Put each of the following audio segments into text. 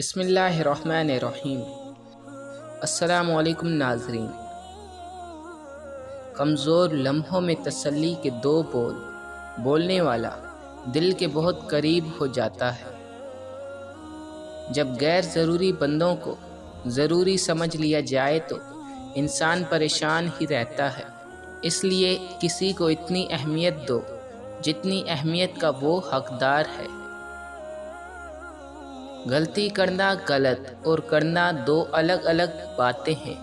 بسم اللہ الرحمن الرحیم۔ السلام علیکم ناظرین۔ کمزور لمحوں میں تسلی کے دو بول بولنے والا دل کے بہت قریب ہو جاتا ہے۔ جب غیر ضروری بندوں کو ضروری سمجھ لیا جائے تو انسان پریشان ہی رہتا ہے۔ اس لیے کسی کو اتنی اہمیت دو جتنی اہمیت کا وہ حقدار ہے۔ غلطی کرنا غلط اور کرنا دو الگ الگ باتیں ہیں۔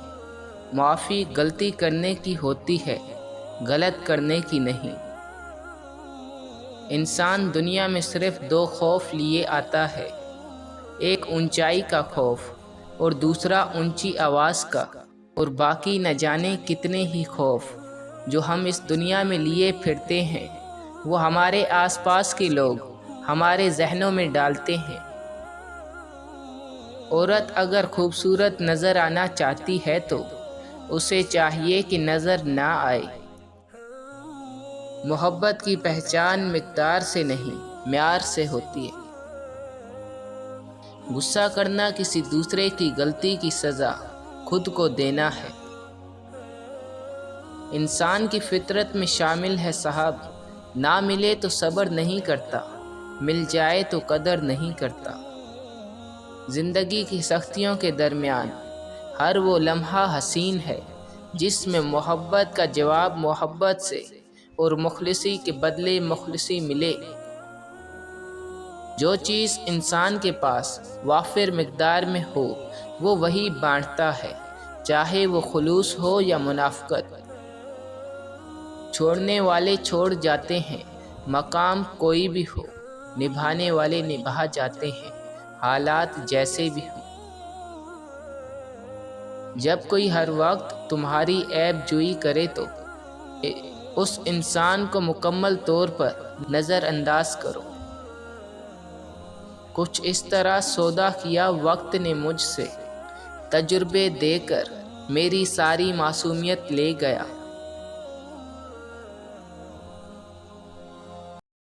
معافی غلطی کرنے کی ہوتی ہے، غلط کرنے کی نہیں۔ انسان دنیا میں صرف دو خوف لیے آتا ہے، ایک اونچائی کا خوف اور دوسرا اونچی آواز کا، اور باقی نہ جانے کتنے ہی خوف جو ہم اس دنیا میں لیے پھرتے ہیں وہ ہمارے آس پاس کے لوگ ہمارے ذہنوں میں ڈالتے ہیں۔ عورت اگر خوبصورت نظر آنا چاہتی ہے تو اسے چاہیے کہ نظر نہ آئے۔ محبت کی پہچان مقدار سے نہیں، معیار سے ہوتی ہے۔ غصہ کرنا کسی دوسرے کی غلطی کی سزا خود کو دینا ہے۔ انسان کی فطرت میں شامل ہے صاحب، نہ ملے تو صبر نہیں کرتا، مل جائے تو قدر نہیں کرتا۔ زندگی کی سختیوں کے درمیان ہر وہ لمحہ حسین ہے جس میں محبت کا جواب محبت سے اور مخلصی کے بدلے مخلصی ملے۔ جو چیز انسان کے پاس وافر مقدار میں ہو وہ وہی بانٹتا ہے، چاہے وہ خلوص ہو یا منافقت۔ چھوڑنے والے چھوڑ جاتے ہیں، مقام کوئی بھی ہو، نبھانے والے نبھا جاتے ہیں، حالات جیسے بھی ہوں۔ جب کوئی ہر وقت تمہاری عیب جوئی کرے تو اس انسان کو مکمل طور پر نظر انداز کرو۔ کچھ اس طرح سودا کیا وقت نے مجھ سے، تجربے دے کر میری ساری معصومیت لے گیا۔